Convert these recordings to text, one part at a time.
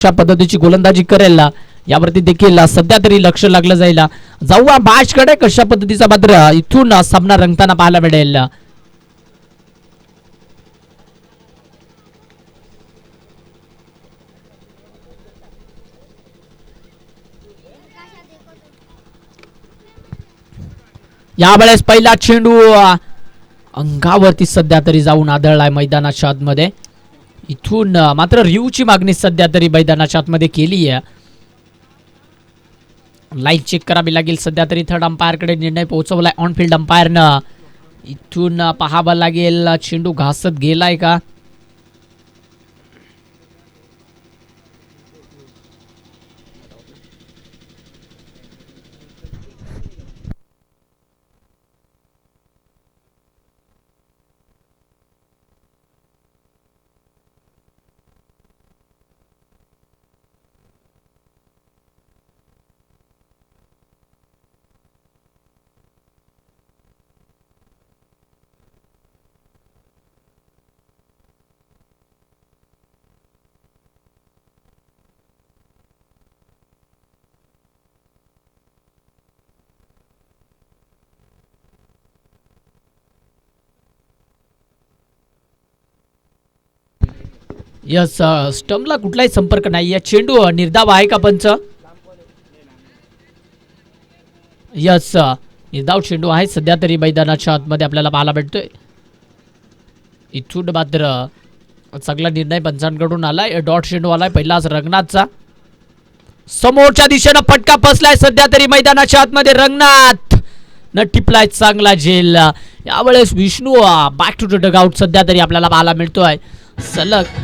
अशा पद्धतीची गोलंदाजी करेल यावरती देखील सध्या तरी लक्ष लागलं जाईल. जाऊया मॅचकडे. कशा पद्धतीचा मात्र इथून सामना रंगताना पाहायला मिळेल. यावेळेस पहिला चेंडू अंगावरती सध्या तरी जाऊन आदळलाय मैदानाच्या आतमध्ये. इथून मात्र रिव्ह्यूची मागणी सध्या तरी मैदानाच्या आतमध्ये केली आहे. लाईन चेक करावी लागेल. सध्या तरी थर्ड अंपायरकडे निर्णय पोहोचवलाय ऑन फील्ड अंपायरनं. इथून पाहावं लागेल चेंडू घासत गेलाय का. यस, स्टंपला कुठलाही संपर्क नाही. या चेंडू निर्धाव आहे का पंच. यस, निर्धाव चेंडू आहे सध्या तरी मैदानाच्या आतमध्ये आपल्याला पाहायला भेटतोय. इथून मात्र चांगला निर्णय पंचांकडून आलाय. डॉट चेंडू आलाय पहिलाच रंगनाथचा. समोरच्या दिशेनं फटका फसलाय सध्या तरी मैदानाच्या आतमध्ये. रंगनाथ न टिपलाय चांगला झेल. यावेळेस Vishnu back to the dugout सध्या तरी आपल्याला पाहायला मिळतोय. सलग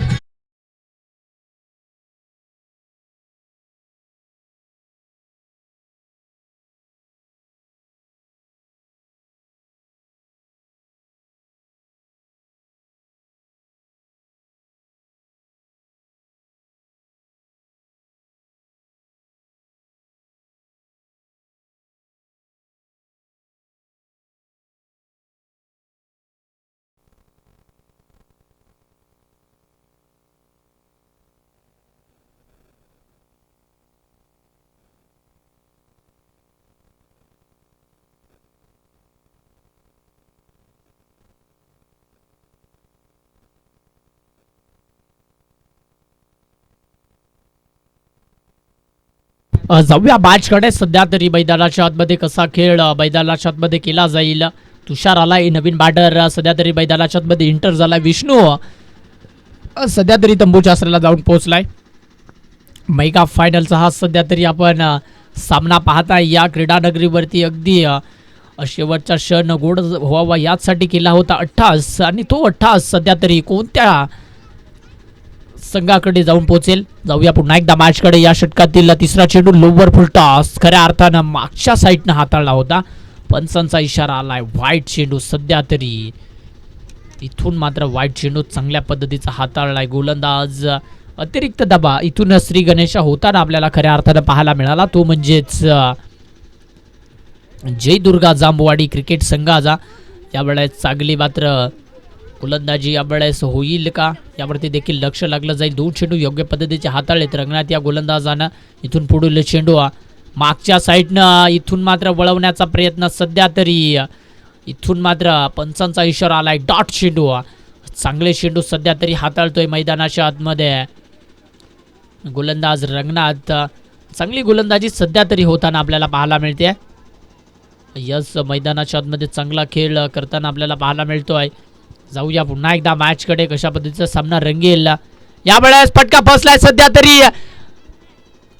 जाऊया मॅचकडे. सध्या तरी मैदानाच्या आतमध्ये कसा खेळ मैदानाच्या आतमध्ये केला जाईल. तुषार आलाय नवीन बॅटर. सध्या तरी मैदानाच्या आतमध्ये इंटर झालाय. विष्णू सध्या तरी तंबूच्या आसऱ्याला जाऊन पोहोचलाय. मेगा फायनलचा हा सध्या तरी आपण सामना पाहताय या क्रीडानगरीवरती. अगदी शेवटचा क्षण गोड व्हावा यासाठी केला होता अट्टास. आणि तो अट्टास सध्या तरी कोणत्या संघाकडे जाऊन पोहोचेल. जाऊया पुन्हा एकदा मॅचकडे. या षटकातील तिसरा चेंडू लोवर फुल टॉस खऱ्या अर्थानं मागच्या साईडनं हाताळला होता. पंचांचा इशारा आलाय. वाईट चेंडू सध्या तरी. इथून मात्र वाईट चेंडू चांगल्या पद्धतीचा हाताळलाय. गोलंदाज अतिरिक्त दबा इथून श्री गणेशा होताना आपल्याला खऱ्या अर्थानं पाहायला मिळाला. तो म्हणजेच जय दुर्गा जांबवाडी क्रिकेट संघाचा. यावेळेस चांगली मात्र गोलंदाजी यावेळेस होईल का यावरती देखील लक्ष लागलं जाईल. दोन चेंडू योग्य पद्धतीचे हाताळलेत रंगनाथ या गोलंदाजानं. इथून पुढील चेंडू मागच्या साईडनं इथून मात्र वळवण्याचा प्रयत्न सध्या तरी. इथून मात्र पंचांचा इशारा आलाय. डॉट चेंडू. चांगले चेंडू सध्या तरी हाताळतोय मैदानाच्या आतमध्ये गोलंदाज रंगनाथ. चांगली गोलंदाजी सध्या तरी होताना आपल्याला पाहायला मिळते. यस, मैदानाच्या आतमध्ये चांगला खेळ करताना आपल्याला पाहायला मिळतोय. जाऊया पुन्हा एकदा मॅचकडे. कशा पद्धतीचा सामना रंगेल. यावेळेस फटका फसलाय सध्या तरी.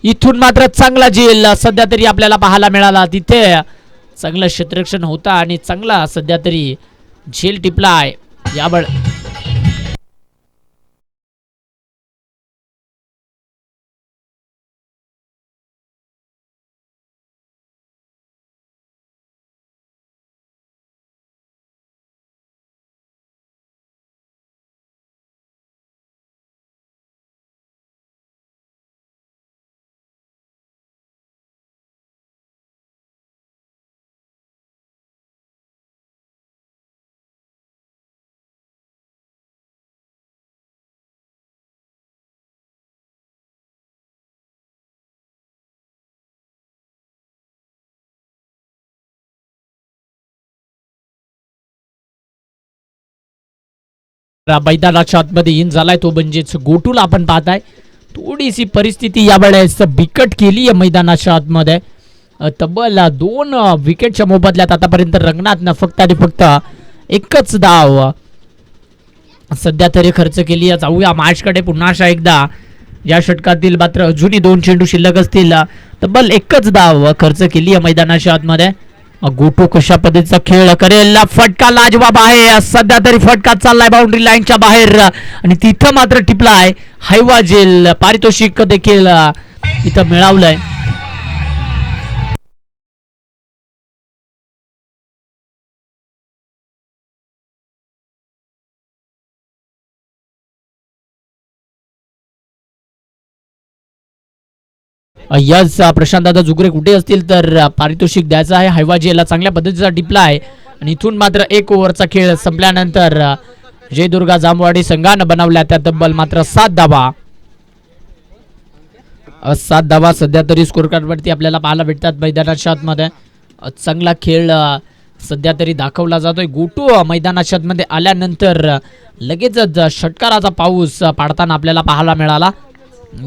इथून मात्र चांगला झेल सध्या तरी आपल्याला पाहायला मिळाला. तिथे चांगलं क्षेत्ररक्षण होता आणि चांगला सध्या तरी झेल टिपलाय. यावेळेस मैदानाच्या आतमध्ये इन झालाय तो म्हणजेच गोटूला आपण पाहताय. थोडीशी परिस्थिती यावेळेस बिकट केली आहे मैदानाच्या आतमध्ये. तब्बल 2 विकेटच्या मोबदल्यात आतापर्यंत रंगनाथनं फक्त आणि फक्त एकच धाव सध्या तरी खर्च केली आहे. जाऊया मॅचकडे पुन्हा एकदा. या षटकातील मात्र अजूनही 2 चेंडू शिल्लक असतील. तब्बल एकच धाव खर्च केली आहे मैदानाच्या आतमध्ये. गोटू कशा पद्धतीचा खेळ करेल. फटका लाजवाब आहे. सध्या तरी फटका चाललाय बाउंड्री लाईनच्या बाहेर आणि तिथं मात्र टिपलाय हैवाजेल. पारितोषिक देखील इथं मिळवलंय. यस प्रशांत दादा जुगरे कुठे असतील तर पारितोषिक द्यायचं आहे. हैवाजेला चांगल्या पद्धतीचा टिपला आहे आणि इथून मात्र 1 ओव्हरचा खेळ संपल्यानंतर जयदुर्गा जामवाडी संघानं बनवल्या त्या तब्बल मात्र 7 धावा. 7 धावा सध्या तरी स्कोर कार्ड वरती आपल्याला पाहायला भेटतात. मैदानाच्या आतमध्ये चांगला खेळ सध्या तरी दाखवला जातोय. गोटू मैदानाच्या आतमध्ये आल्यानंतर लगेचच षटकाराचा पाऊस पाडताना आपल्याला पाहायला मिळाला.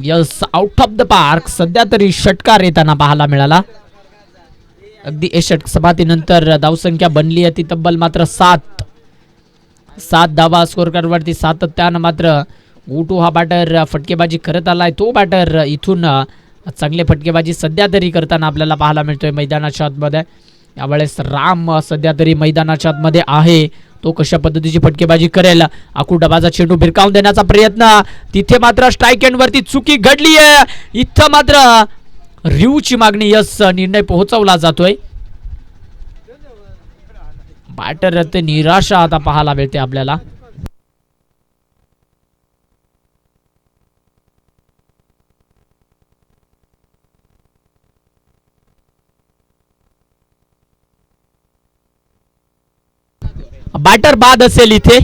Yes out of the park सध्या तरी षटकार येताना पाहायला मिळाला. अगदी षटक समाप्तीनंतर धावसंख्या बनली आहे ती तब्बल मात्र 7 धावा स्कोर कार्ड वरती. सातत्यानं मात्र गोटू हा बॅटर फटकेबाजी करत आलाय. तो बॅटर इथून चांगले फटकेबाजी सध्या तरी करताना आपल्याला पाहायला मिळतोय मैदानाच्या आतमध्ये. यावेळेस राम सध्या तरी मैदानाच्या आतमध्ये आहे. तो कशा पद्धतीची फटकेबाजी करेल. आखू डबाचा चेंडू भिरकावून देण्याचा प्रयत्न. तिथे मात्र स्ट्राईक एंड वरती चुकी घडली आहे. इथं मात्र रिव्ह्यूची मागणी. यस निर्णय पोहोचवला जातोय. बॅटर ते निराशा आता पाहायला मिळते आपल्याला. बॅटर बाद असेल इथे.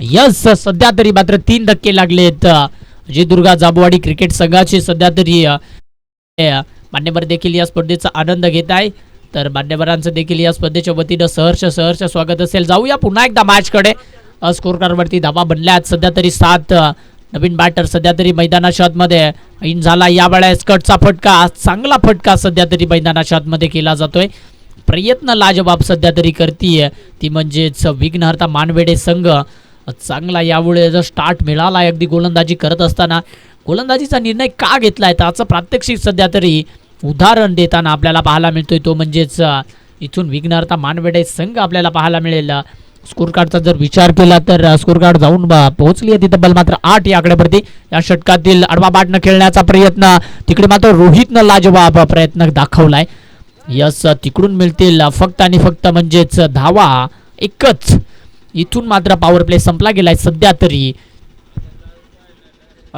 यस सध्या तरी मात्र 3 धक्के लागलेत जयदुर्गा जामवाडी क्रिकेट संघाचे. सध्या तरी मान्यवर देखील या स्पर्धेचा आनंद घेत आहे. तर मान्यवरांचं देखील या स्पर्धेच्या वतीनं सहर्ष स्वागत असेल. जाऊया पुन्हा एकदा मॅचकडे. स्कोर कार्डवरती धावा बनल्यात सध्या तरी 7. नवीन बॅटर सध्या तरी मैदानाच्या आतमध्ये इन झाला. यावेळेस कटचा फटका चांगला फटका सध्या तरी मैदानाच्या आतमध्ये केला जातोय. प्रयत्न लाजवाब सध्या तरी करतीये ती म्हणजेच विघ्नहर्ता मानवेडे संघ. चांगला यावेळेस स्टार्ट मिळाला अगदी गोलंदाजी करत असताना. गोलंदाजीचा निर्णय का घेतलाय त्याचं प्रात्यक्षिक सध्या तरी उदाहरण देताना आपल्याला पाहायला मिळतोय. तो म्हणजेच इथून विघ्नहर्ता मानवेडे संघ आपल्याला पाहायला मिळेल. स्कोर कार्डचा जर विचार केला तर स्कोर कार्ड जाऊन पोहोचली आहे तिथं बल मात्र 8 या आकड्यावरती. या षटकातील आडवा बाटनं खेळण्याचा प्रयत्न. तिकडे मात्र रोहितनं लाजवाब प्रयत्न दाखवलाय. यस तिकडून मिळतील फक्त आणि फक्त म्हणजेच धावा एकच. इथून मात्र पॉवर प्ले संपला गेलाय. सध्या तरी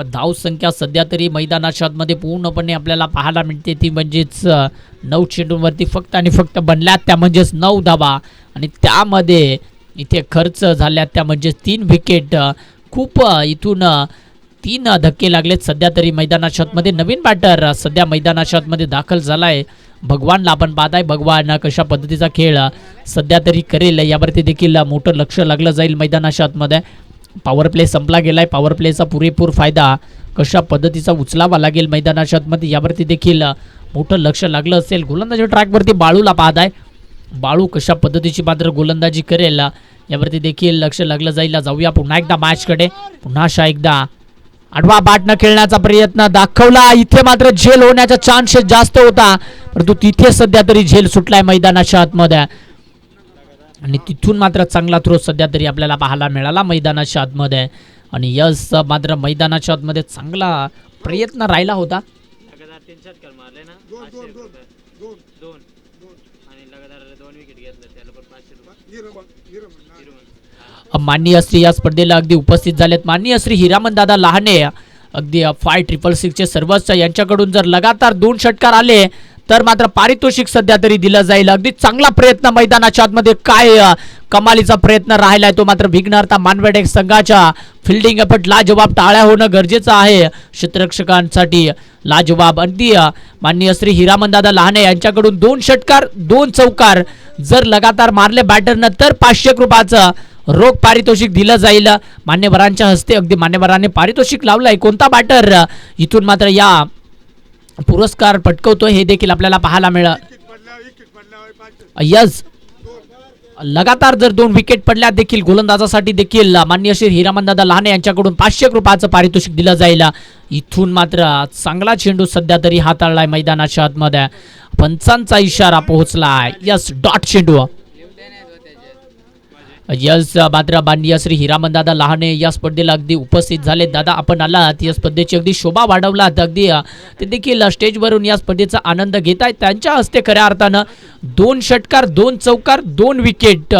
धाव संख्या सध्या तरी मैदानाच्या आतमध्ये पूर्णपणे आपल्याला पाहायला मिळते ती म्हणजेच 9 चेंडूंवरती फक्त आणि फक्त बनल्यात त्या म्हणजेच 9 धावा आणि त्यामध्ये इथे खर्च झाल्यात त्या म्हणजेच 3 विकेट. खूप इथून 3 धक्के लागलेत सध्या तरी मैदानाच्या आतमध्ये. नवीन बॅटर सध्या मैदानाच्या आतमध्ये दाखल झालाय. भगवानला आपण पाहताय. भगवान कशा पद्धतीचा खेळ सध्या तरी करेल यावरती देखील मोठं लक्ष लागलं जाईल मैदानाच्या आतमध्ये. पॉवर प्ले संपला गेलाय. पॉवर प्लेचा पुरेपूर फायदा कशा पद्धतीचा उचलावा लागेल मैदानाच्या आतमध्ये यावरती देखील मोठं लक्ष लागलं असेल. गोलंदाजी ट्रॅकवरती बाळूला पाहताय. बाळू कशा पद्धतीची मात्र गोलंदाजी करेल यावरती देखील लक्ष लागलं जाईल. जाऊया पुन्हा एकदा मॅचकडे. पुन्हा एकदा आडवा बॅटनं खेळण्याचा प्रयत्न दाखवला. इथे मात्र झेल होण्याचा चान्सेस जास्त होता परंतु तिथे सध्या तरी झेल सुटलाय मैदानाच्या आतमध्ये आणि तिथून मात्र चांगला थ्रो सध्या तरी आपल्याला पाहायला मिळाला मैदानाच्या आतमध्ये. आणि यस मात्र मैदानाच्या आतमध्ये चांगला प्रयत्न राहिला होता. माननीय श्री या स्पर्धेला अगदी उपस्थित झालेत. माननीय श्री हिरामन दादा लहाने अगदी 5666 चे सर्वच यांच्याकडून जर लगातार 2 षटकार आले तर मात्र पारितोषिक सध्या तरी दिलं जाईल. अगदी चांगला प्रयत्न मैदानाच्या आतमध्ये काय कमालीचा प्रयत्न राहिलाय तो मात्र विघ्नहर्ता मानवडे संघाच्या फिल्डिंग एफर्ट लाजवाब टाळ्या होणं गरजेचं आहे. क्षेत्ररक्षकांसाठी लाजवाब. अगदी माननीय श्री हिरामनदादा लहाने यांच्याकडून 2 षटकार 2 चौकार जर लगातार मारले बॅटरनं तर 500 रुपयाचं रोख पारितोषिक दिलं जाईल मान्यवरांच्या हस्ते. अगदी मान्यवरांनी पारितोषिक लावलंय. कोणता बॅटर इथून मात्र या पुरस्कार पटकवतोय हे देखील आपल्याला पाहायला मिळालं. यस, लगातार जर 2 विकेट पडल्या देखील गोलंदाजासाठी देखील माननीय श्री हिरामनदादा लहाने यांच्याकडून 500 रुपयाचं पारितोषिक दिलं जाईल. इथून मात्र चांगला चेंडू सध्या तरी हाताळलाय मैदानाच्या आतमध्ये. पंचांचा इशारा पोहोचलाय. यस, डॉट चेंडू. यस, मात्र माननीय श्री हिरामनदादा लहाने या स्पर्धेला अगदी उपस्थित झाले. दादा आपण आलात, या स्पर्धेची अगदी शोभा वाढवलात. अगदी ते देखील स्टेजवरून या स्पर्धेचा आनंद घेत आहेत. त्यांच्या हस्ते खऱ्या अर्थानं 2 षटकार 2 चौकार 2 विकेट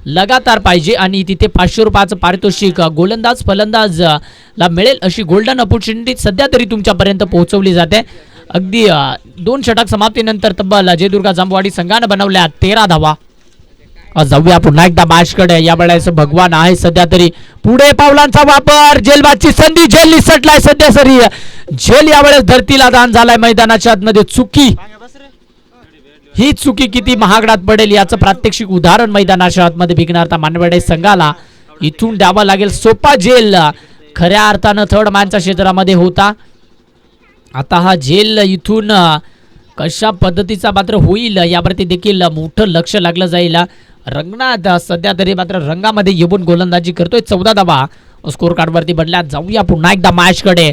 लगातार पाहिजे आणि तिथे 500 रुपयाचं पारितोषिक गोलंदाज फलंदाज ला मिळेल अशी गोल्डन अपॉर्च्युनिटी सध्या तरी तुमच्यापर्यंत पोहोचवली जाते. अगदी 2 षटक समाप्तीनंतर तब्बल जयदुर्गा जांभवाडी संघानं बनवल्या 13 धावा. जाऊया पुन्हा एकदा मॅचकडे. या वेळेस भगवान आहे सध्या तरी पुढे पावलांचा वापर. झेलबादची संधी. झेल निसटलाय सध्या सरी. झेल यावेळेस धरतीला दान झालाय मैदानाच्या आतमध्ये. चुकी, ही चुकी किती महागडात पडेल याचं प्रात्यक्षिक उदाहरण मैदानाच्या आतमध्ये विघ्नहर्ता मानवडे संघाला इथून द्यावा लागेल. सोपा झेल खऱ्या अर्थानं थर्ड मॅनच्या क्षेत्रामध्ये होता. आता हा झेल इथून कशा पद्धतीचा मात्र होईल यावरती देखील मोठं लक्ष लागलं जाईल. रंगनाथ सध्या तरी मात्र रंगामध्ये येऊन गोलंदाजी करतोय. 14 धावा स्कोर कार्डवरती बनल्यात. जाऊया पुन्हा एकदा मॅचकडे.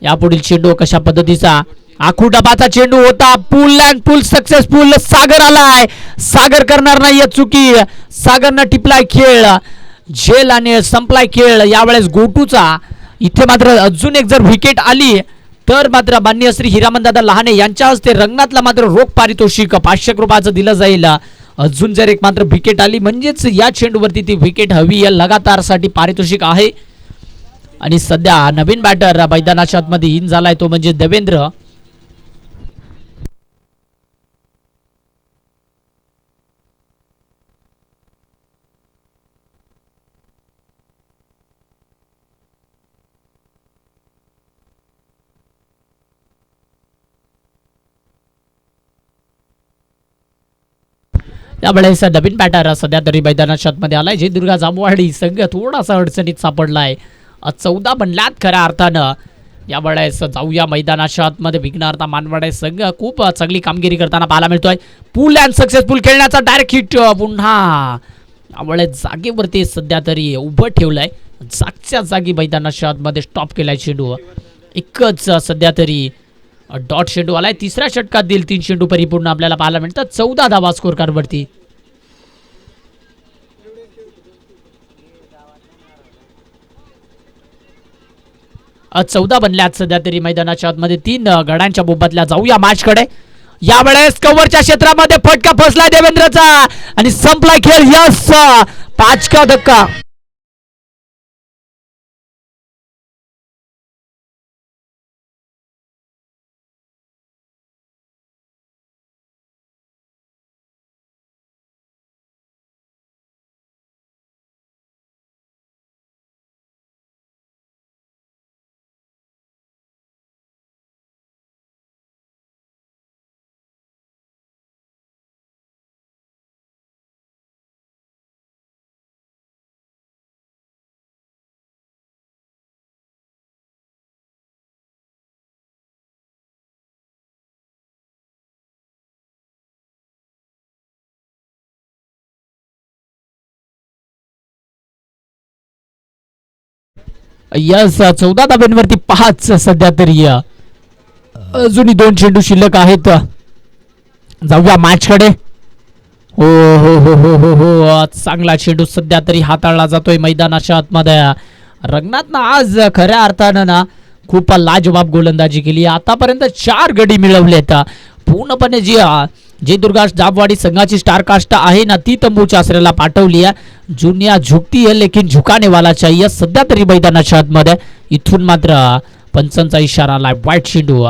यापुढील चेंडू कशा पद्धतीचा आखू डबाचा चेंडू होता. पुल अँड पुल सक्सेसफुल. सागर आलाय. सागर करणार नाहीये चुकी. सागरनं टिपलाय खेळ. झेल आणि संपलाय खेळ. यावेळेस गोटूचा इथे मात्र अजून एक जर विकेट आली तर मात्र माननीय श्री हिरामनदादा लहाने यांच्या हस्ते रंगनाथला मात्र रोख पारितोषिक 500 रुपयाचं दिलं जाईल. अजून जर एक मात्र विकेट आली म्हणजेच या चेंडूवरती ती विकेट हवी आहे. लगातार साठी पारितोषिक आहे. आणि सध्या नवीन बॅटर मैदानाच्या आतमध्ये इन झालाय तो म्हणजे देवेंद्र. त्यावेळेस नवीन बॅटर सध्या तरी मैदानाच्या आतमध्ये आलाय. जयदुर्गा जांभवाडी संघ थोडासा अडचणीत सापडलाय. 14 बनल्यात खऱ्या अर्थानं. यावेळेस जाऊया मैदानाच्या आतमध्ये. विघ्नहर्ता मानवडे संघ खूप चांगली कामगिरी करताना पाहायला मिळतोय. पुल अँड सक्सेसफुल खेळण्याचा डायरेक्ट हिट पुन्हा यावेळेस जागेवरती सध्या तरी उभं ठेवलंय. जागच्या जागी मैदानाच्या आतमध्ये स्टॉप केलाय चेंडू. एकच सध्या तरी डॉट चेंडू आलाय. तिसऱ्या षटकात देईल 3 चेंडू परिपूर्ण आपल्याला पाहायला मिळतात. 14 धावा स्कोर कार्डवरती. आज 14 बनल्यात सध्या तरी मैदानाच्या आतमध्ये. 3 गडांच्या बोबातल्या. जाऊया मॅचकडे. यावेळेस कव्हरच्या क्षेत्रामध्ये फटका फसलाय देवेंद्रचा आणि संपलाय खेळ. यस, 5 का धक्का. यस, 14 धाब्यांवरती 5 सध्या तरी. अजूनही 2 चेंडू शिल्लक आहेत. जाऊया मॅचकडे. हो हो हो हो हो हो, चांगला चेंडू सध्या तरी हाताळला जातोय मैदानाच्या आतमध्ये. रंगनाथनं आज खऱ्या अर्थानं ना खूप लाजवाब गोलंदाजी केली. आतापर्यंत 4 गडी मिळवलेत. पूर्णपणे जी जय दुर्गा जामवाडी संघाची स्टार कास्ट आहे ना ती तंबूच्या आश्रयाला पाठवली आहे. जुनिया झुकती है लेकिन झुकाने वाला चाहिए. सध्या तरी मैदानाच्या आतमध्ये इथून मात्र पंचांचा इशारा आलाय. वाईट चेंडू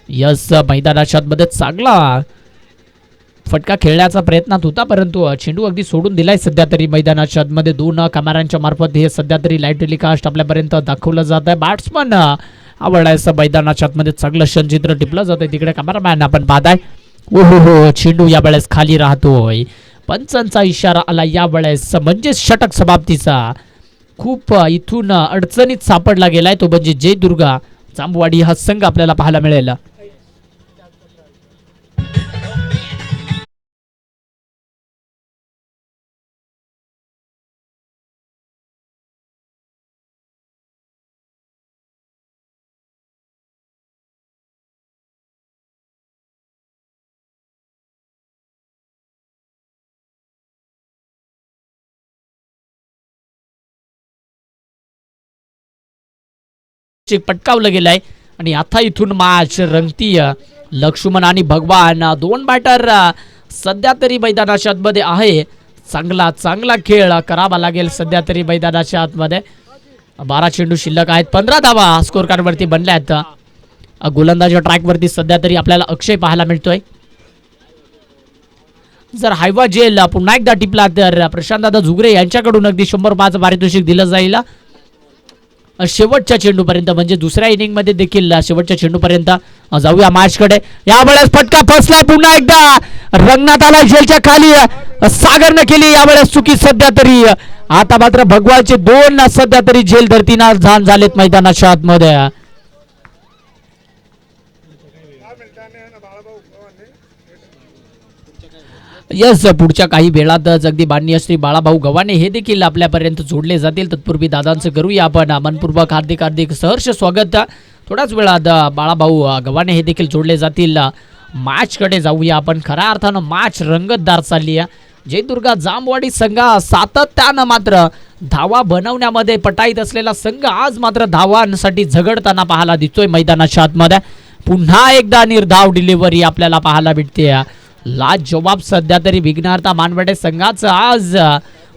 यस मैदानाच्या आतमध्ये चांगला फटका खेळण्याचा प्रयत्नात होता परंतु चेंडू अगदी सोडून दिलाय. सध्या तरी मैदानाच्या आतमध्ये दोन कॅमेऱ्यांच्या मार्फत हे सध्या तरी लाईव्ह टेलिकास्ट आपल्यापर्यंत दाखवलं जात आहे. बॅट्समन आवडायचं मैदानाच्या आतमध्ये चांगलं क्षणचित्र टिपलं जात आहे. तिकडे कॅमेरामॅन आपण पाहताय. ओहो हो चेंडू यावेळेस खाली राहतोय. पंचांचा इशारा आला यावेळेस म्हणजे षटक समाप्तीचा. खूप इथून अडचणीत सापडला गेलाय तो म्हणजे जय दुर्गा जांबवाडी हा संघ आपल्याला पाहायला मिळेल. पटकावलं गेलाय आणि आता इथून मॅच रंगतीय. लक्ष्मण आणि भगवान दोन बॅटर सध्या तरी मैदानाच्या आतमध्ये आहे. चांगला चांगला खेळ करावा लागेल सध्या तरी मैदानाच्या आतमध्ये. 12 चेंडू शिल्लक आहेत. 15 धावा स्कोर कार्ड वरती बनल्या आहेत. गोलंदाजी ट्रॅक वरती सध्या तरी आपल्याला अक्षय पाहायला मिळतोय. जर हायवा जेल पुन्हा एकदा टिपला तर प्रशांत दादा झुगरे यांच्याकडून अगदी 100 पारितोषिक दिलं जाईल. शेवटच्या चेंडूपर्यंत म्हणजे दुसऱ्या इनिंग मध्ये देखील शेवटच्या चेंडूपर्यंत जाऊया मॅच कडे. यावेळेस फटका फसलाय पुन्हा एकदा रंगण्यात आला झेलच्या खाली. सागरनं केली यावेळेस चुकी सध्या तरी. आता मात्र भगवानचे दोन सध्या तरी झेल धरतीना झान झालेत मैदानाच्या आतमध्ये. यस पुढच्या काही वेळात अगदी माननीय श्री बाळाभाऊ गव्हाणे हे देखील आपल्यापर्यंत जोडले जातील. तत्पूर्वी दादांचं करूया आपण मनपूर्वक हार्दिक हार्दिक सहर्ष स्वागत. थोड्याच वेळात बाळाभाऊ गव्हाणे हे देखील जोडले जातील. मॅच कडे जाऊया आपण. खऱ्या अर्थानं मॅच रंगतदार चालली आहे. जय दुर्गा जामवाडी संघ सातत्यानं मात्र धावा बनवण्यामध्ये पटाईत असलेला संघ आज मात्र धावांसाठी झगडताना पाहायला दिसतोय मैदानाच्या आतमध्ये. पुन्हा एकदा निर्धाव डिलिव्हरी आपल्याला पाहायला भेटते. लाजवाब सध्या तरी विघ्नहर्ता मानवडे संघाचं आज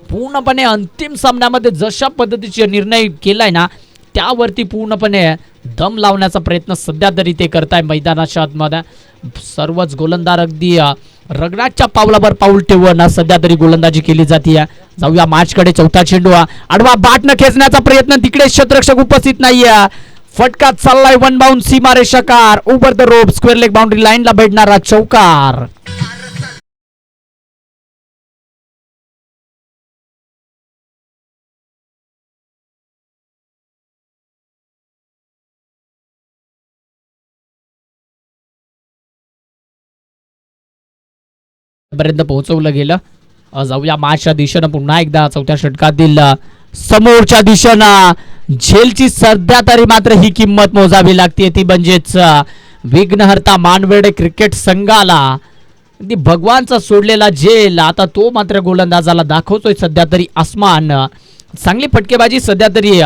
पूर्णपणे अंतिम सामन्यामध्ये जशा पद्धतीचे निर्णय केलाय ना त्यावरती पूर्णपणे दम लावण्याचा प्रयत्न सध्या तरी ते करताय मैदानाच्या आतमध्ये. सर्वच गोलंदाज अगदी रगडाच्या पावलावर पाऊल ठेवून सध्या तरी गोलंदाजी केली जाते. जाऊया मॅच कडे. चौथा चेंडू आडवा बॅटनं खेचण्याचा प्रयत्न. तिकडे क्षेत्ररक्षक उपस्थित नाहीये. फटका चाललाय वन बाउंड सीमारेषाकार over the rope square leg boundary लाईनला भेटणारा चौकार. पर्यंत पोहोचवलं गेलं. जाऊया मॅचच्या दिशेनं पुन्हा एकदा चौथ्या षटकातील समोरच्या दिशेनं झेलची सध्या तरी मात्र ही किंमत मोजावी लागते. ती म्हणजेच विघ्नहर्ता मानवेडे क्रिकेट संघाला भगवानचा सोडलेला झेल आता तो मात्र गोलंदाजाला दाखवतोय सध्या तरी आसमान. चांगली फटकेबाजी सध्या तरी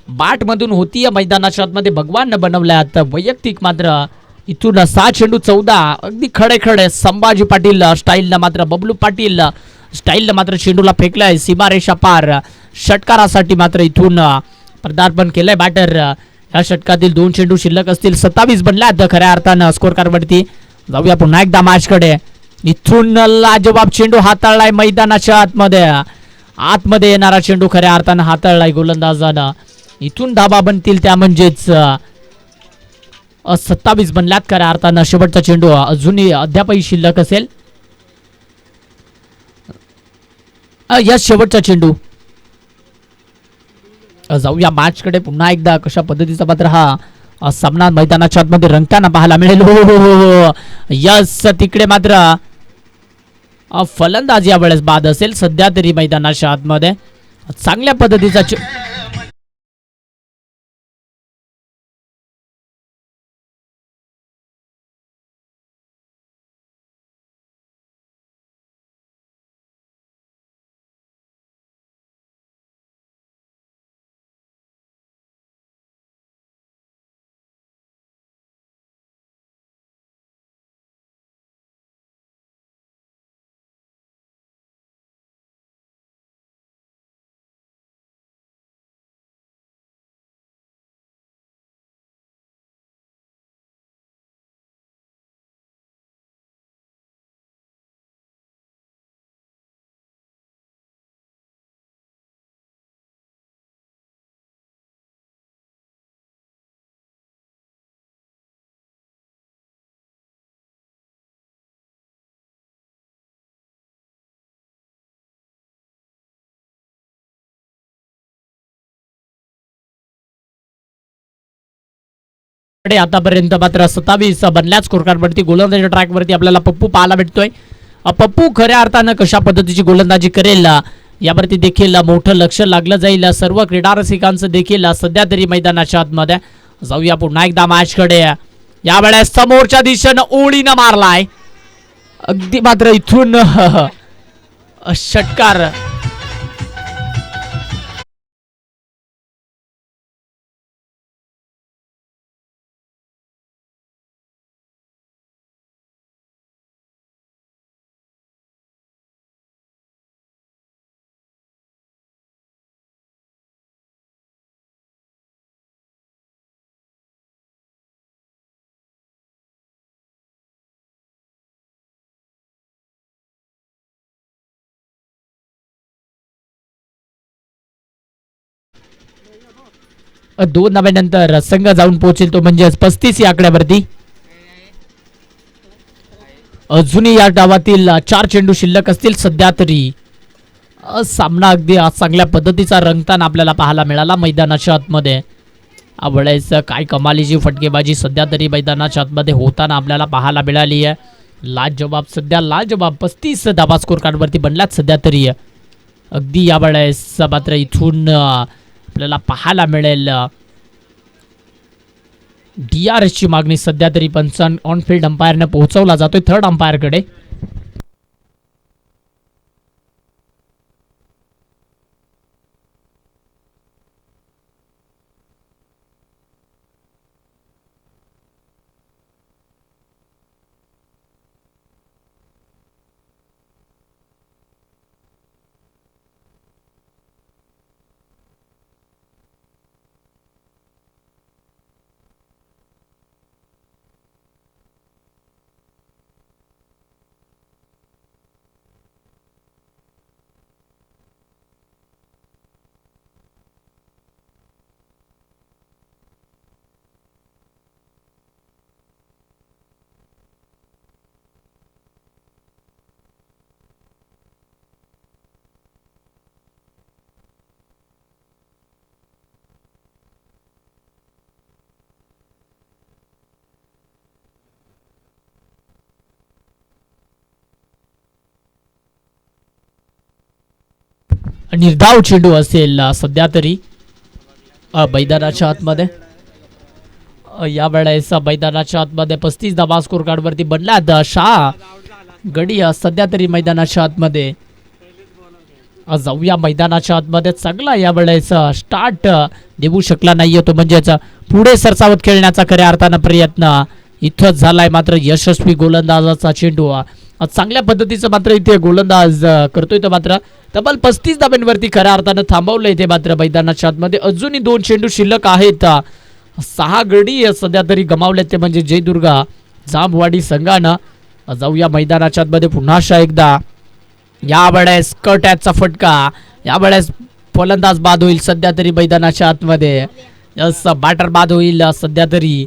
बॅट मधून होती मैदानाच्या आतमध्ये भगवान बनवल्यात. वैयक्तिक मात्र इथून 6 चेंडू 14 अगदी खडे खडे संभाजी पाटील स्टाईलनं मात्र बबलू पाटील स्टाईलनं मात्र चेंडूला फेकलाय सीमारेषा पार. षटकारासाठी मात्र इथून पदार्पण केलंय बॅटर. या षटकातील 2 चेंडू शिल्लक असतील. 27 बनल्यात खऱ्या अर्थानं स्कोर कार्ड वरती. जाऊया पुन्हा एकदा मॅच कडे. इथून लाजवाब चेंडू हाताळलाय मैदानाच्या आतमध्ये येणारा चेंडू खऱ्या अर्थानं हाताळलाय गोलंदाजानं. इथून धाबा बनतील त्या म्हणजेच 27 बनल्यात खऱ्या अर्थानं. शेवटचा चेंडू अजूनही अद्यापही शिल्लक असेल. या शेवटचा चेंडू. जाऊया मॅच कडे पुन्हा एकदा. कशा पद्धतीचा मात्र हा सामना मैदानाच्या आतमध्ये रंगताना पाहायला मिळेल. हो हो हो यस तिकडे मात्र फलंदाज यावेळेस बाद असेल सध्या तरी मैदानाच्या आतमध्ये. चांगल्या पद्धतीचा आपल्याकडे आतापर्यंत मात्र 27 बनल्याच स्कोरकार्डवरती गोलंदाजी ट्रॅकवरती आपल्याला पप्पू पाहायला भेटतोय. पप्पू खऱ्या अर्थानं कशा पद्धतीची गोलंदाजी करेल यावरती देखील मोठं लक्ष लागलं जाईल सर्व क्रीडा रसिकांचं देखील सध्या तरी मैदानाच्या आतमध्ये. जाऊया पुन्हा एकदा मॅचकडे. यावेळेस समोरच्या दिशेनं ओळीनं मारलाय अगदी मात्र इथून षटकार. दोन धाब्यानंतर संघ जाऊन पोहोचेल तो म्हणजेच 35 या आकड्यावरती. अजूनही या डावातील 4 चेंडू शिल्लक असतील सध्या तरी. सामना अगदी चांगल्या पद्धतीचा रंगताना आपल्याला पाहायला मिळाला मैदानाच्या आतमध्ये. आवडेस काय कमालीची फटकेबाजी सध्या तरी मैदानाच्या आतमध्ये होताना आपल्याला पाहायला मिळाली आहे. लाजवाब 35 धाबा स्कोर कार्डवरती बनल्यात सध्या तरी. अगदी यावेळेस मात्र इथून आपल्याला पाहायला मिळेल DRS ची मागणी सध्या तरी पंचांन ऑन फील्ड अंपायरने पोहोचवला जातोय थर्ड अंपायरकडे. निर्धाव चेंडू असेल सध्या तरी मैदानाच्या आतमध्ये. या वेळेस मैदानाच्या आतमध्ये 35 धाबा स्कोर कार्डवरती बनल्यात. शाह गडी सध्या तरी मैदानाच्या आतमध्ये. जाऊया मैदानाच्या आतमध्ये. चांगला या वेळेस स्टार्ट देऊ शकला नाहीये तो म्हणजेच पुढे सरसावत खेळण्याचा खऱ्या अर्थानं प्रयत्न इथंच झालाय. मात्र यशस्वी गोलंदाजाचा चेंडू चांगल्या पद्धतीचं मात्र इथे गोलंदाज करतोय. तर मात्र तब्बल 35 धाब्यांवरती खऱ्या अर्थानं थांबवलं इथे मात्र मैदानाच्या आतमध्ये. अजूनही 2 चेंडू शिल्लक आहेत. 6 गडी सध्या तरी गमावलेत ते म्हणजे जयदुर्गा जांभवाडी संघानं. जाऊया मैदानाच्या आतमध्ये पुन्हा एकदा. यावेळेस कट्याचा फटका. यावेळेस फलंदाज बाद होईल सध्या तरी मैदानाच्या आतमध्ये. यस बॅटर बाद होईल सध्या तरी.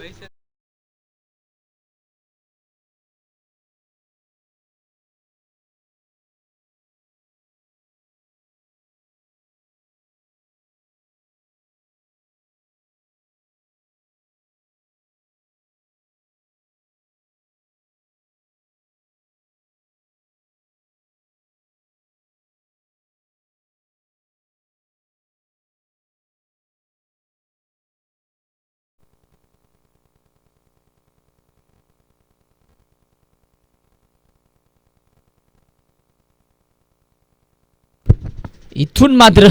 इथून मात्र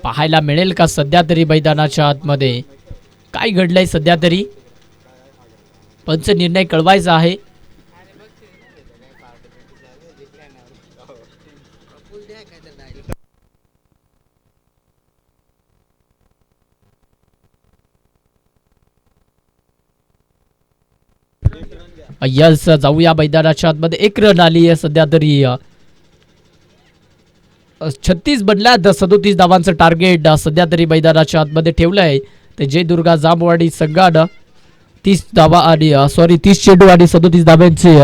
पाहायला मिळेल का सध्या तरी मैदानाच्या आतमध्ये काय घडलंय सध्या तरी. पंच निर्णय कळवायचा आहे. यस जाऊया मैदानाच्या आतमध्ये. 1 रन आली आहे सध्या तरी. 36 बनल्यात. 37 धावांचं टार्गेट सध्या तरी मैदानाच्या आतमध्ये ठेवलंय ते जयदुर्गा जांभवाडी संघानं. 30 धावा आणि 30 चेंडू आणि 37 धाव्यांचे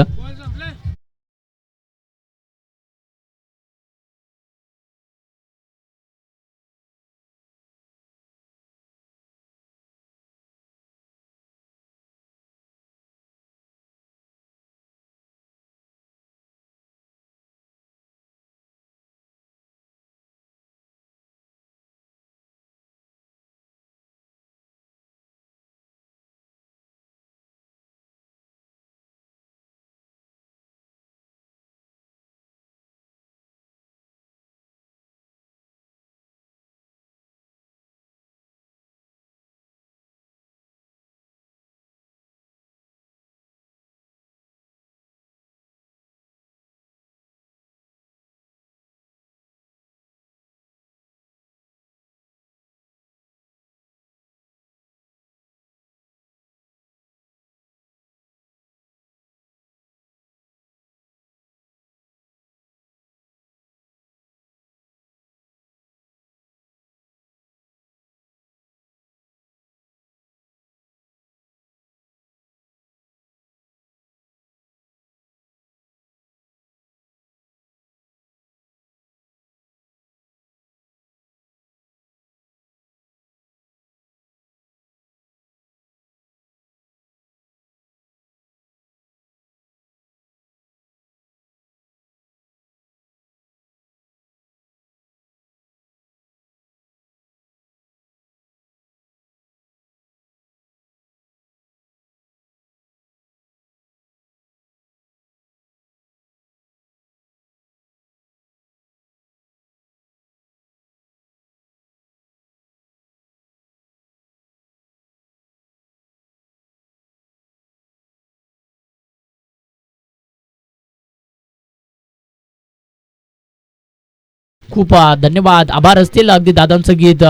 खूप धन्यवाद आभार असतील अगदी दादांचं गीत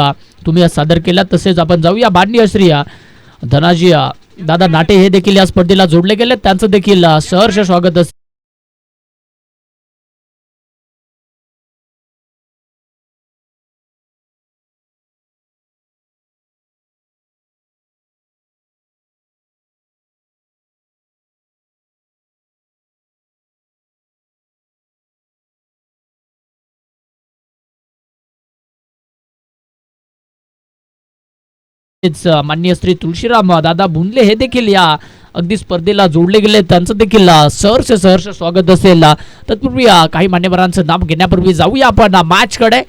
तुम्ही सादर केलं. तसेच आपण जाऊया माननीय श्री धनाजी दादा नाटे हे देखील या स्पर्धेला जोडले गेले, त्यांचं देखील सहर्ष स्वागत असेल. माननीय श्री तुळशीराम दादा बुंडले हे देखील या अगदी स्पर्धेला जोडले गेले, त्यांचं देखील सहर्ष स्वागत असेल. तत्पूर्वी काही मान्यवरांचं नाव घेण्यापूर्वी जाऊया आपण मॅच कडे.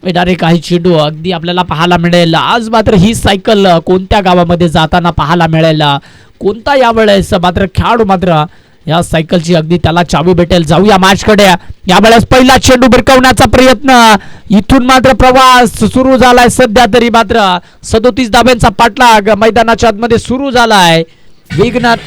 येणारे काही चेंडू अगदी आपल्याला पाहायला मिळेल. आज मात्र ही सायकल कोणत्या गावामध्ये जाताना पाहायला मिळेल, कोणता यावेळेस मात्र खेळाडू मात्र या सायकलची अगदी त्याला चावी भेटेल. जाऊया मॅच कडे. यावेळेस पहिला चेंडू भिरकवण्याचा प्रयत्न, इथून मात्र प्रवास सुरू झालाय. सध्या तरी मात्र 37 धाब्यांचा पाठलाग मैदानाच्या आतमध्ये सुरू झालाय. वेगनार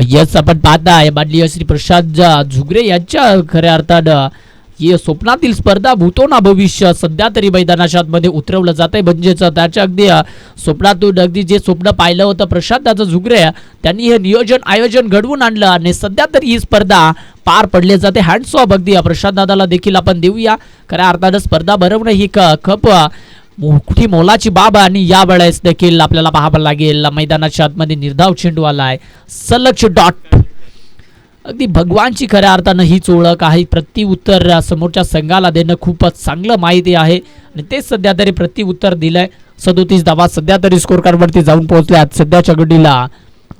यस आपण पाहताय माननीय श्री प्रसाद झुगरे यांच्या खऱ्या अर्थानं ही स्वप्नातील स्पर्धा भूतो ना भविष्य सध्या तरी मैदानाच्या आतमध्ये उतरवलं जात आहे. म्हणजेच त्याच्या अगदी स्वप्नातून अगदी जे स्वप्न पाहिलं होतं प्रसाद दादा झुगरे त्यांनी हे नियोजन आयोजन घडवून आणलं आणि सध्या तरी ही स्पर्धा पार पडली जाते. हँड्स ऑफ अगदी प्रसाद दादाला देखील आपण देऊया. खऱ्या अर्थानं स्पर्धा भरवणं ही खप मोठी मोलाची बाब आणि या वेळेस देखील आपल्याला पाहावं लागेल. मैदानाच्या आतमध्ये निर्धाव चेंडू आलाय, सलग डॉट. अगदी भगवानची खऱ्या अर्थानं हीच ओळख आहे. प्रत्युत्तर समोरच्या संघाला देणं खूपच चांगलं माहिती आहे आणि ते सध्या तरी प्रत्युत्तर दिलंय. 37 धावा सध्या तरी स्कोर कार्ड वरती जाऊन पोहोचल्यात सध्याच्या घडीला.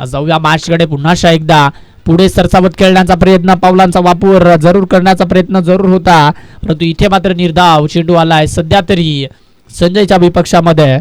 जाऊया मॅचकडे. पुन्हा एकदा पुढे सरसावत खेळण्याचा प्रयत्न, पावलांचा वापर जरूर करण्याचा प्रयत्न जरूर होता, परंतु इथे मात्र निर्धाव चेंडू आलाय सध्या तरी संजयच्या विपक्षामध्ये.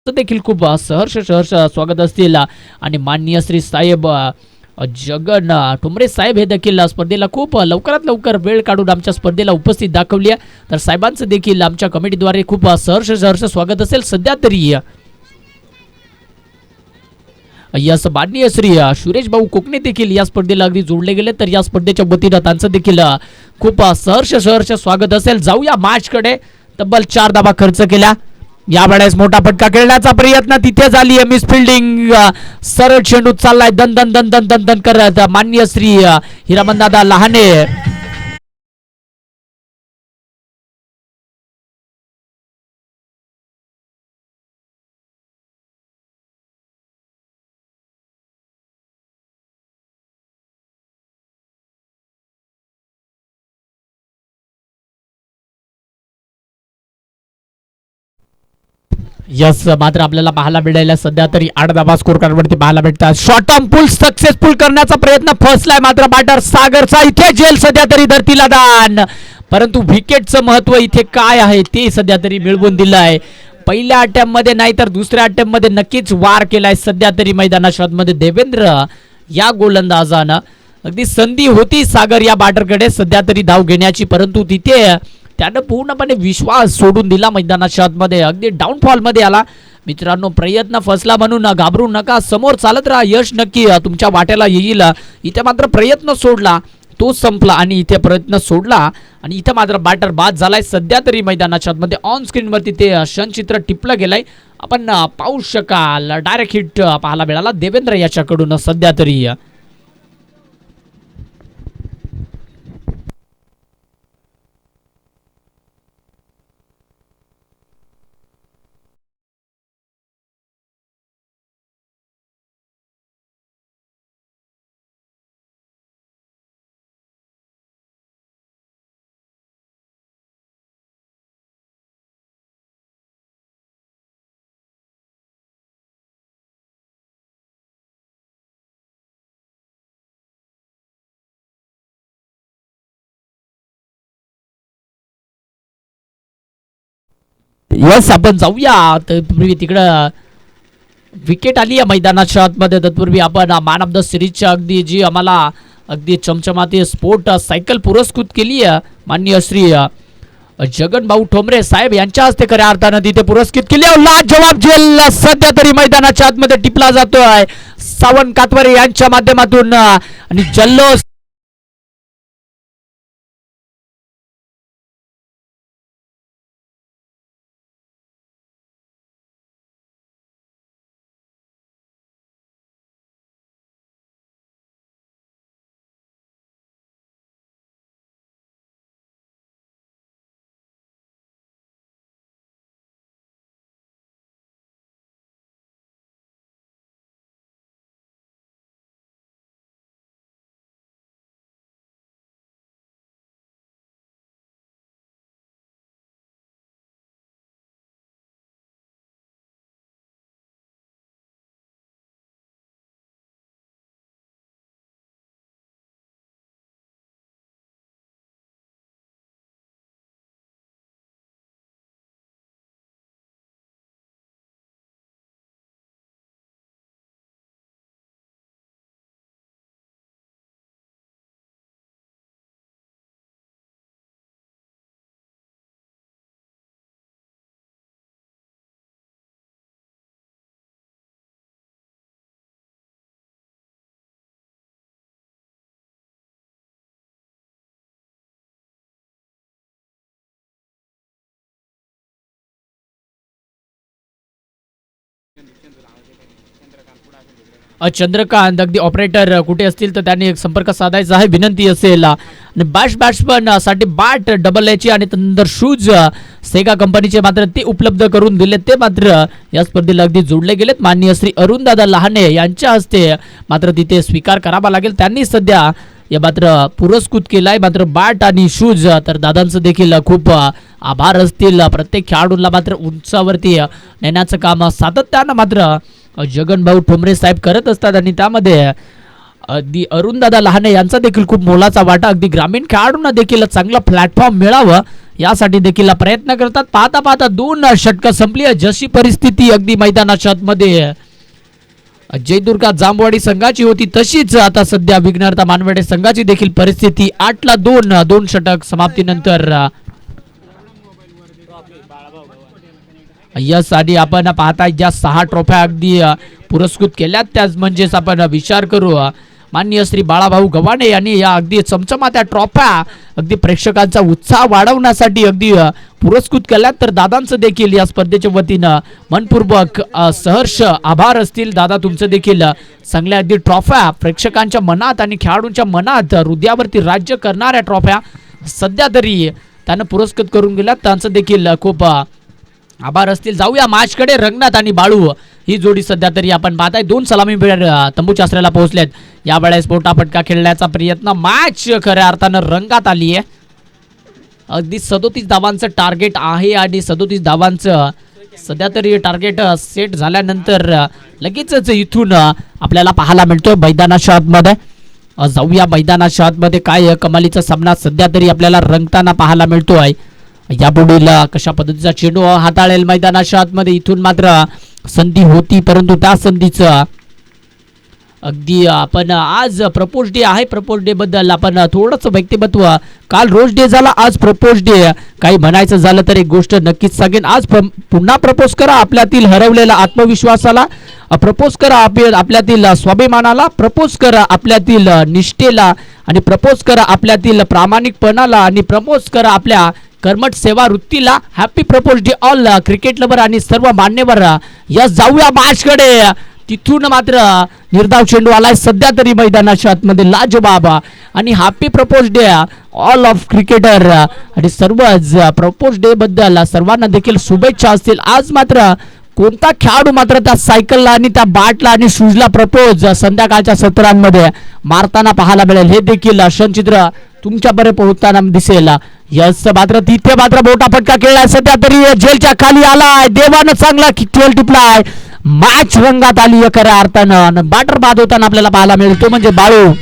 देखील खूप सहर्ष स्वागत असतील आणि माननीय श्री साहेब जगन ठुमरे साहेब हे देखील स्पर्धेला खूप लवकरात लवकर वेळ काढून आमच्या स्पर्धेला उपस्थित दाखवली आहे. तर साहेबांचं देखील आमच्या कमिटीद्वारे खूप सहर्ष स्वागत असेल. सध्या तरी यस माननीय श्री सुरेश भाऊ कोकणे देखील या स्पर्धेला अगदी जोडले गेले, तर या स्पर्धेच्या वतीनं त्यांचं देखील खूप सहर्ष स्वागत असेल. जाऊया मॅच कडे. तब्बल 4 धावा खर्च केल्या. यावेळेस मोठा फटका खेळण्याचा प्रयत्न, तिथे झाली मिस फिल्डिंग. सरळ चेंडू चाललाय दन दन दन दन दन दन करत माननीय श्री हिरामनदादा लहाने. यस मात्र आपल्याला पाहायला मिळायला सध्या तरी 8 धावा स्कोर कार्ड वरती पाहायला भेटतात. शॉर्ट टर्म पुल सक्सेसफुल करण्याचा प्रयत्न फसलाय मात्र बॅटर सागरचा. इथे जेल सध्या तरी धरतीला दान, परंतु विकेटचं महत्व इथे काय आहे ते सध्या तरी मिळवून दिलंय. पहिल्या अटेम्प्ट मध्ये नाही तर दुसऱ्या अटेम्प्ट मध्ये नक्कीच वार केलाय सध्या तरी मैदानाच्या मध्ये देवेंद्र या गोलंदाजानं. अगदी संधी होती सागर या बॅटरकडे सध्या तरी धाव घेण्याची, परंतु तिथे त्यानं पूर्णपणे विश्वास सोडून दिला मैदानाच्या आतमध्ये. अगदी डाऊनफॉल मध्ये आला. मित्रांनो प्रयत्न फसला म्हणून घाबरू नका, समोर चालत राहा, यश नक्की तुमच्या वाट्याला येईल. इथे मात्र प्रयत्न सोडला तो संपला आणि इथे प्रयत्न सोडला आणि इथे मात्र बॅटर बाद झालाय. सध्या तरी मैदानाच्या आतमध्ये ऑन स्क्रीन वरती ते क्षणचित्र टिपलं गेलंय आपण पाहू शकाल डायरेक्ट हिट पाहायला मिळाला देवेंद्र याच्याकडून सध्या तरी. यस आपण जाऊया तत्पूर्वी तिकडं विकेट आली आहे मैदानाच्या आतमध्ये. तत्पूर्वी आपण मॅन ऑफ द सिरीजच्या अगदी जी आम्हाला अगदी चमचमाती स्पोर्ट सायकल पुरस्कृत केली आहे माननीय श्री जगन भाऊ ठोंबरे साहेब यांच्या हस्ते खऱ्या अर्थानं तिथे पुरस्कृत केली आहे. लाजवाब झेल सध्या तरी मैदानाच्या आतमध्ये टिपला जातोय सावंत कातवारे यांच्या माध्यमातून आणि जल्लोष चंद्रकांत अगदी ऑपरेटर कुठे असतील तर त्यांनी संपर्क साधायचा आहे विनंती असेल. आणि बॅट्समन साठी बॅट डबल एची आणि त्यानंतर शूज सेगा कंपनीचे मात्र ते उपलब्ध करून दिले ते मात्र या स्पर्धेला अगदी जोडले गेलेत. माननीय श्री अरुणदादा लहाने यांच्या हस्ते मात्र तिथे स्वीकार करावा लागेल. त्यांनी सध्या या मात्र पुरस्कृत केलाय मात्र बॅट आणि शूज. तर दादांचं देखील खूप आभार असतील. प्रत्येक खेळाडूला मात्र उंचावरती नेण्याचं काम सातत्यानं मात्र जगन भाऊ ठोंबरे साहेब करत असतात आणि त्यामध्ये अगदी अरुणदादा लहाने यांचा देखील खूप मोलाचा वाटा. अगदी ग्रामीण खेळाडूंना देखील चांगला प्लॅटफॉर्म मिळावं यासाठी देखील प्रयत्न करतात. पाहता पाहता 2 षटकं संपली. जशी परिस्थिती अगदी मैदानाच्या आतमध्ये जयदुर्गा जांभवाडी संघाची होती तशीच आता सध्या विघ्नहर्ता मानवडे संघाची देखील परिस्थिती. 8-2 2 षटक समाप्तीनंतर. यस आणि आपण पाहताय ज्या 6 ट्रॉफ्या अगदी पुरस्कृत केल्यात त्याच म्हणजेच आपण विचार करू माननीय श्री बाळाभाऊ गव्हाणे यांनी या अगदी चमचमात्या ट्रॉफ्या अगदी प्रेक्षकांचा उत्साह वाढवण्यासाठी अगदी पुरस्कृत केल्यात. तर दादांचं देखील या स्पर्धेच्या वतीनं मनपूर्वक सहर्ष आभार असतील. दादा तुमचं देखील चांगल्या अगदी ट्रॉफ्या प्रेक्षकांच्या मनात आणि खेळाडूंच्या मनात हृदयावरती राज्य करणाऱ्या ट्रॉफ्या सध्या तरी त्यांना पुरस्कृत करून गेल्यात. त्यांचं देखील खूप आभार असतील. जाऊया मॅचकडे. रंगनाथ आणि बाळू ही जोडी सध्या तरी आपण पाहताय 2 सलामीवीर तंबूच्या आश्रयाला पोहोचलेत. यावेळेस पोटापटका खेळण्याचा प्रयत्न. मॅच खऱ्या अर्थानं रंगात आली आहे. अगदी 37 धावांचं टार्गेट आहे आणि 37 धावांचं सध्या तरी टार्गेट सेट झाल्यानंतर लगेचच इथून आपल्याला पाहायला मिळतोय मैदानाच्या आतमध्ये. जाऊया मैदानाच्या आतमध्ये काय कमालीचा सामना सध्या तरी आपल्याला रंगताना पाहायला मिळतोय. यापुढील कशा पद्धतीचा चेंडू हाताळेल मैदानाच्या आतमध्ये. इथून मात्र संधी होती परंतु त्या संधीचं अगदी आपण आज प्रपोज डे आहे. प्रपोज डे बद्दल आपण थोडंसं व्यक्तिमत्व. काल रोज डे झाला, आज प्रपोज डे. काही म्हणायचं झालं तर एक गोष्ट नक्कीच सांगेन. आज पुन्हा प्रपोज करा आपल्यातील हरवलेला आत्मविश्वासाला. प्रपोज करा आपल्यातील स्वाभिमानाला. प्रपोज करा आपल्यातील निष्ठेला आणि प्रपोज करा आपल्यातील प्रामाणिकपणाला आणि प्रपोज करा आपल्या कर्मठ सेवा वृत्तीला happy propose day all cricket lover आणि सर्व मान्यवर. यस, जाऊया मॅचकडे. तिथून मात्र निर्धाव चेंडू आलाय सध्या तरी मैदानाच्या आतमध्ये. लाजबाब आणि happy propose day all of cricketer आणि सर्वच प्रपोज डे बद्दल सर्वांना देखील शुभेच्छा असतील. आज मात्र कोणता खेळाडू मात्र त्या सायकलला आणि त्या बॅटला आणि शूजला प्रपोज संध्याकाळच्या सत्रांमध्ये मारताना पाहायला मिळेल हे देखील क्षणचित्र तुमच्यापर्यंत पोहोचताना दिसेल. यस, मात्र तिथे मात्र मोठा फटका खेळलाय सध्या तरी जेलच्या खाली आलाय. देवानं चांगला खेळ टिपलाय. मॅच रंगात आली खऱ्या अर्थानं. बॅटर बाद होताना आपल्याला पाहायला मिळेल तो म्हणजे बाळू.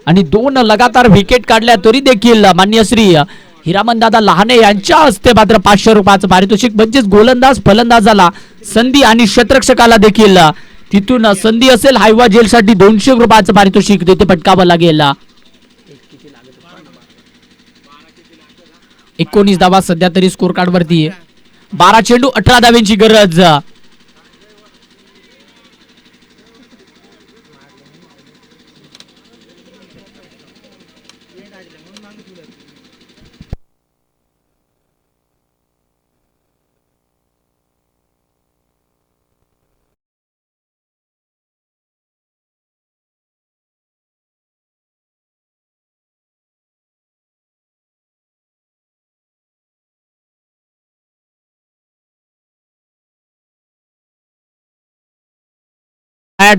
आणि 2 लगातार विकेट काढल्या तरी देखील मान्य श्री हिरामनदादा लहाने यांच्या हस्ते मात्र 500 रुपयाचं पारितोषिक म्हणजेच गोलंदाज फलंदाजाला संधी आणि क्षेत्ररक्षकाला देखील तिथून संधी असेल हायवा जेलसाठी 200 रुपयाचं पारितोषिक तिथे पटकावं लागेल. 19 धावा सध्या तरी स्कोर कार्ड वरती. 12 चेंडू 18 धाव्यांची गरज.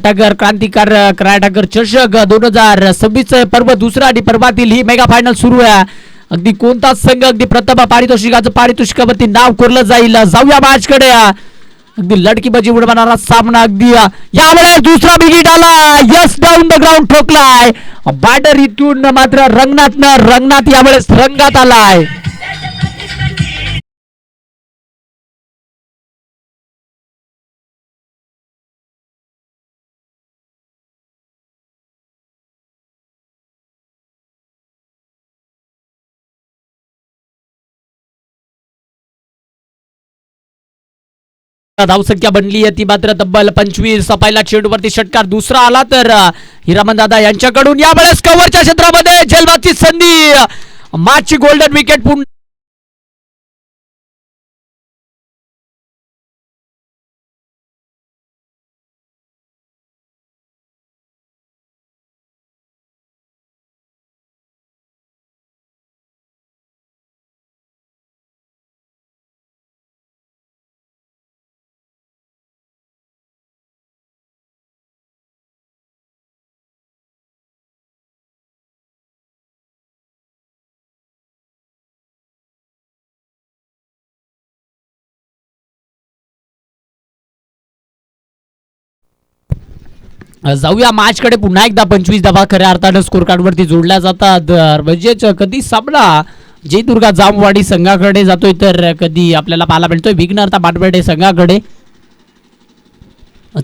टागर क्रांतिकार टागर चषक 2026 पर्व दुसरा आणि पर्वातील ही मेगा फायनल सुरू आहे. अगदी कोणताच संघ अगदी प्रथम पारितोषिकावरती नाव कोरलं जाईल. जाऊया मॅच कडे. अगदी लडकीबाजी उडवणारा सामना. अगदी यावेळेस दुसरा विकेट आला. यस, डाऊन द ग्राउंड ठोकलाय. बॅटर इथून मात्र रंगनाथ यावेळेस रंगात आलाय. धावसंख्या बनली आहे ती मात्र तब्बल 25. पहिला चेंडूवरती षटकार दुसरा आला तर हिरामनदादा यांच्याकडून यावेळेस कव्हरच्या क्षेत्रामध्ये झेलबादची संधी. मॅचची गोल्डन विकेट जाऊया मॅचकडे पुन्हा एकदा 25 धावा खऱ्या अर्थानं स्कोर कार्डवरती जोडल्या जातात. म्हणजेच कधी सामना जयदुर्गा जामवाडी संघाकडे जातोय तर कधी आपल्याला पाहायला मिळतोय विघ्नहर्ता बाटबर्डे संघाकडे.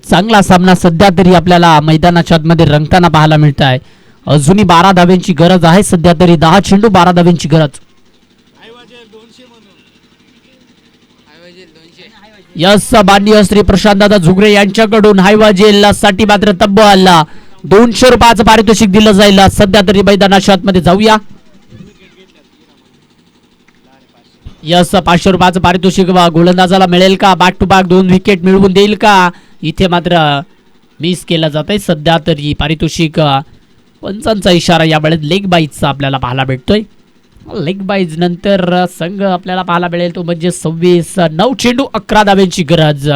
चांगला सामना सध्या तरी आपल्याला मैदानाच्या आतमध्ये रंगताना पाहायला मिळत आहे. अजूनही 12 धाव्यांची गरज आहे सध्या तरी. 10 चेंडू 12 धाव्यांची गरज. यस माननीय श्री प्रशांतदादा झुगरे यांच्याकडून हाय वाजेल साठी मात्र तब्बल 200 रुपयाचं पारितोषिक दिलं जाईल. सध्या तरी मैदानाच्या आतमध्ये जाऊया. यस 500 रुपयाचं पारितोषिक गोलंदाजाला मिळेल का? बॅक टू बॅक 2 विकेट मिळवून देईल का? इथे मात्र मिस केलं जात आहे. सध्या तरी पारितोषिक पंचांचा इशारा यावेळेस लेग बाईजचा आपल्याला पाहायला भेटतोय. लेग बाईज नंतर संघ आपल्याला पाहायला मिळेल तो म्हणजे 26. 9 चेंडू 11 धाव्यांची गरज.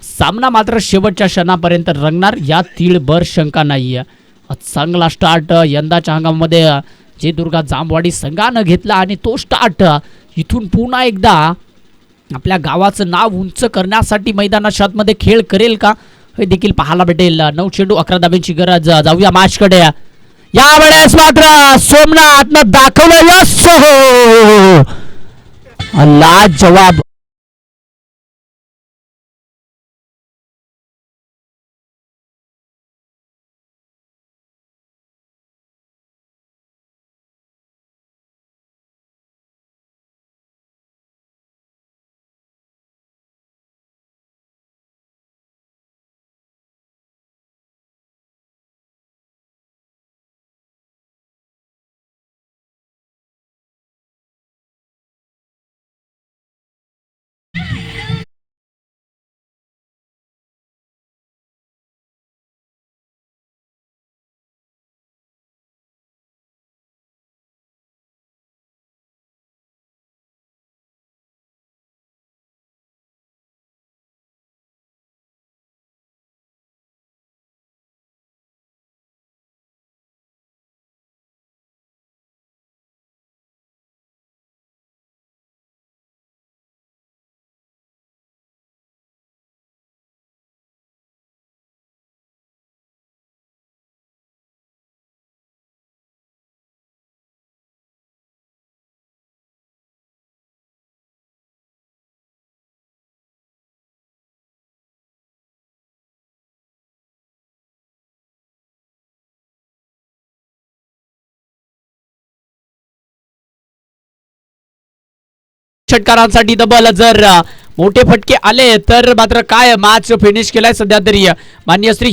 सामना मात्र शेवटच्या क्षणापर्यंत रंगणार यात तीळभर शंका नाहीये. चांगला स्टार्ट यंदाच्या हंगामामध्ये जयदुर्गा जामवाडी संघानं घेतला आणि तो स्टार्ट इथून पुन्हा एकदा आपल्या गावाचं नाव उंच करण्यासाठी मैदानाच्या आतमध्ये खेळ करेल का हे देखील पाहायला भेटेल. 9 चेंडू 11 धाव्यांची गरज. जाऊया मॅचकडे. यावेळेस मात्र सोमनाथनं दाखवलं यस हो लाजवाब. षटकारांसाठी डबल. जर मोठे फटके आले तर मात्र काय मॅच फिनिश केलाय सध्या तरी मान्य श्री